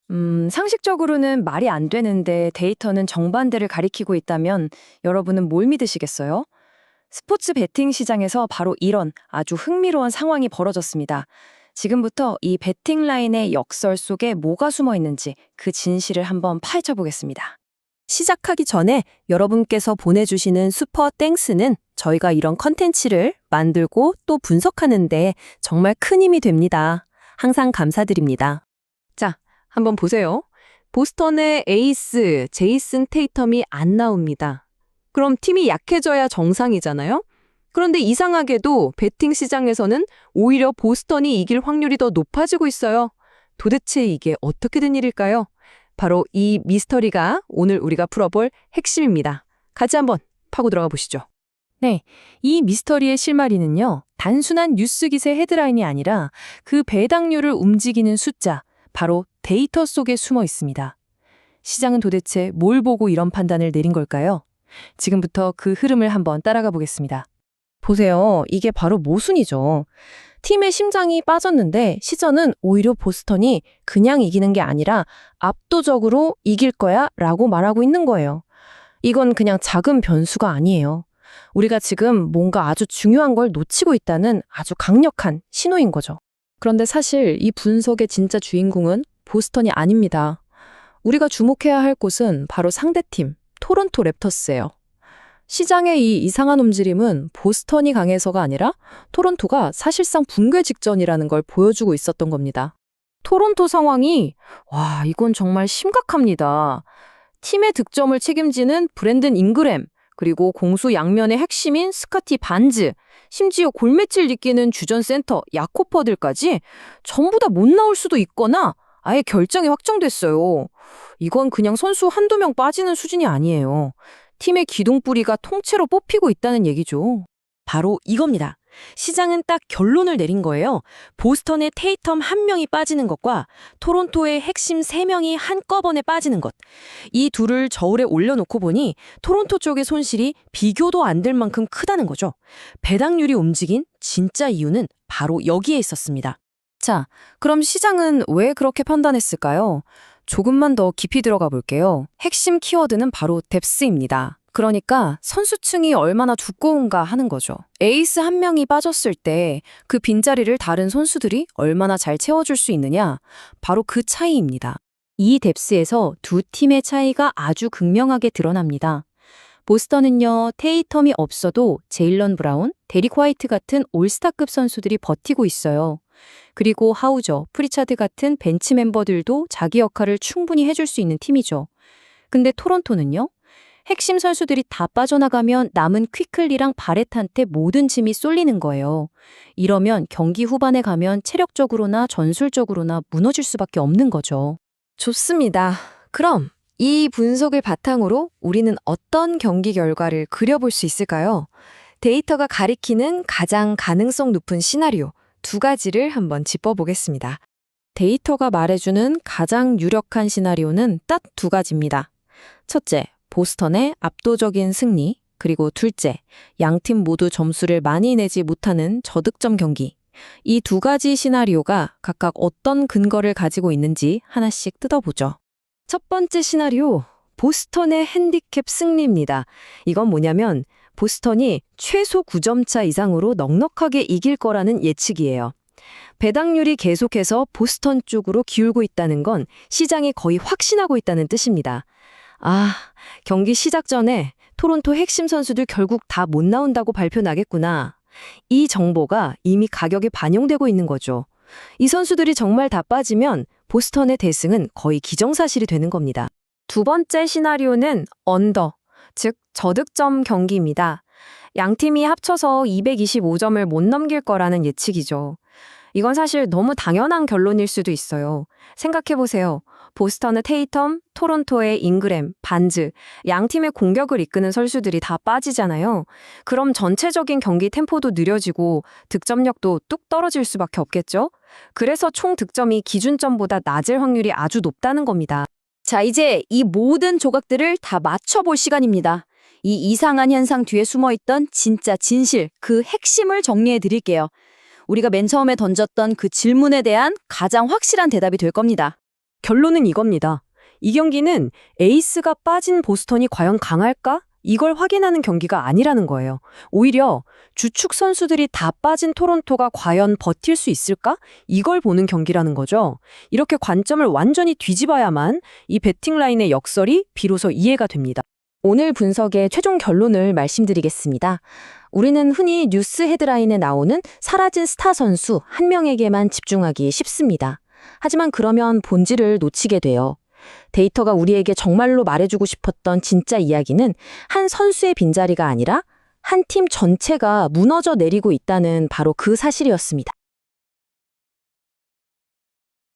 상식적으로는 말이 안 되는데 데이터는 정반대를 가리키고 있다면 여러분은 뭘 믿으시겠어요? 스포츠 베팅 시장에서 바로 이런 아주 흥미로운 상황이 벌어졌습니다. 지금부터 이 베팅 라인의 역설 속에 뭐가 숨어 있는지 그 진실을 한번 파헤쳐 보겠습니다. 시작하기 전에 여러분께서 보내주시는 슈퍼 땡스는 저희가 이런 컨텐츠를 만들고 또 분석하는데 정말 큰 힘이 됩니다. 항상 감사드립니다. 자, 한번 보세요. 보스턴의 에이스 제이슨 테이텀이 안 나옵니다. 그럼 팀이 약해져야 정상이잖아요? 그런데 이상하게도 베팅 시장에서는 오히려 보스턴이 이길 확률이 더 높아지고 있어요. 도대체 이게 어떻게 된 일일까요? 바로 이 미스터리가 오늘 우리가 풀어볼 핵심입니다. 같이 한번 파고 들어가 보시죠. 네, 이 미스터리의 실마리는요, 단순한 뉴스 기세 헤드라인이 아니라 그 배당률을 움직이는 숫자, 바로 데이터 속에 숨어 있습니다. 시장은 도대체 뭘 보고 이런 판단을 내린 걸까요? 지금부터 그 흐름을 한번 따라가 보겠습니다. 보세요. 이게 바로 모순이죠. 팀의 심장이 빠졌는데 시저는 오히려 보스턴이 그냥 이기는 게 아니라 압도적으로 이길 거야 라고 말하고 있는 거예요. 이건 그냥 작은 변수가 아니에요. 우리가 지금 뭔가 아주 중요한 걸 놓치고 있다는 아주 강력한 신호인 거죠. 그런데 사실 이 분석의 진짜 주인공은 보스턴이 아닙니다. 우리가 주목해야 할 곳은 바로 상대팀, 토론토 랩터스예요. 시장의 이 이상한 움직임은 보스턴이 강해서가 아니라 토론토가 사실상 붕괴 직전이라는 걸 보여주고 있었던 겁니다. 토론토 상황이, 이건 정말 심각합니다. 팀의 득점을 책임지는 브랜든 잉그램, 그리고 공수 양면의 핵심인 스카티 반즈, 심지어 골매질 느끼는 주전 센터 야코퍼들까지 전부 다 못 나올 수도 있거나 아예 결정이 확정됐어요. 이건 그냥 선수 한두 명 빠지는 수준이 아니에요. 팀의 기둥뿌리가 통째로 뽑히고 있다는 얘기죠. 바로 이겁니다. 시장은 딱 결론을 내린 거예요. 보스턴의 테이텀 한 명이 빠지는 것과 토론토의 핵심 3명이 한꺼번에 빠지는 것. 이 둘을 저울에 올려놓고 보니 토론토 쪽의 손실이 비교도 안 될 만큼 크다는 거죠. 배당률이 움직인 진짜 이유는 바로 여기에 있었습니다. 자, 그럼 시장은 왜 그렇게 판단했을까요? 조금만 더 깊이 들어가 볼게요. 핵심 키워드는 바로 뎁스입니다. 그러니까 선수층이 얼마나 두꺼운가 하는 거죠. 에이스 한 명이 빠졌을 때 그 빈자리를 다른 선수들이 얼마나 잘 채워줄 수 있느냐, 바로 그 차이입니다. 이 뎁스에서 두 팀의 차이가 아주 극명하게 드러납니다. 보스턴은요, 테이텀이 없어도 제일런 브라운, 데릭 화이트 같은 올스타급 선수들이 버티고 있어요. 그리고 하우저, 프리차드 같은 벤치 멤버들도 자기 역할을 충분히 해줄 수 있는 팀이죠. 근데 토론토는요? 핵심 선수들이 다 빠져나가면 남은 퀴클리랑 바렛한테 모든 짐이 쏠리는 거예요. 이러면 경기 후반에 가면 체력적으로나 전술적으로나 무너질 수밖에 없는 거죠. 좋습니다. 그럼 이 분석을 바탕으로 우리는 어떤 경기 결과를 그려볼 수 있을까요? 데이터가 가리키는 가장 가능성 높은 시나리오 2가지를 한번 짚어보겠습니다. 데이터가 말해주는 가장 유력한 시나리오는 딱 2가지입니다. 첫째, 보스턴의 압도적인 승리, 그리고 둘째, 양팀 모두 점수를 많이 내지 못하는 저득점 경기. 이 2가지 시나리오가 각각 어떤 근거를 가지고 있는지 하나씩 뜯어보죠. 첫 번째 시나리오, 보스턴의 핸디캡 승리입니다. 이건 뭐냐면 보스턴이 최소 9점 차 이상으로 넉넉하게 이길 거라는 예측이에요. 배당률이 계속해서 보스턴 쪽으로 기울고 있다는 건 시장이 거의 확신하고 있다는 뜻입니다. 경기 시작 전에 토론토 핵심 선수들 결국 다 못 나온다고 발표 나겠구나. 이 정보가 이미 가격에 반영되고 있는 거죠. 이 선수들이 정말 다 빠지면 보스턴의 대승은 거의 기정사실이 되는 겁니다. 두 번째 시나리오는 언더, 즉 저득점 경기입니다. 양팀이 합쳐서 225점을 못 넘길 거라는 예측이죠. 이건 사실 너무 당연한 결론일 수도 있어요. 생각해보세요. 보스턴의 테이텀, 토론토의 잉그램, 반즈, 양팀의 공격을 이끄는 선수들이 다 빠지잖아요. 그럼 전체적인 경기 템포도 느려지고 득점력도 뚝 떨어질 수밖에 없겠죠? 그래서 총 득점이 기준점보다 낮을 확률이 아주 높다는 겁니다. 자, 이제 이 모든 조각들을 다 맞춰볼 시간입니다. 이 이상한 현상 뒤에 숨어있던 진짜 진실, 그 핵심을 정리해 드릴게요. 우리가 맨 처음에 던졌던 그 질문에 대한 가장 확실한 대답이 될 겁니다. 결론은 이겁니다. 이 경기는 에이스가 빠진 보스턴이 과연 강할까? 이걸 확인하는 경기가 아니라는 거예요. 오히려 주축 선수들이 다 빠진 토론토가 과연 버틸 수 있을까? 이걸 보는 경기라는 거죠. 이렇게 관점을 완전히 뒤집어야만 이 배팅 라인의 역설이 비로소 이해가 됩니다. 오늘 분석의 최종 결론을 말씀드리겠습니다. 우리는 흔히 뉴스 헤드라인에 나오는 사라진 스타 선수 한 명에게만 집중하기 쉽습니다. 하지만 그러면 본질을 놓치게 돼요. 데이터가 우리에게 정말로 말해주고 싶었던 진짜 이야기는 한 선수의 빈자리가 아니라 한 팀 전체가 무너져 내리고 있다는 바로 그 사실이었습니다.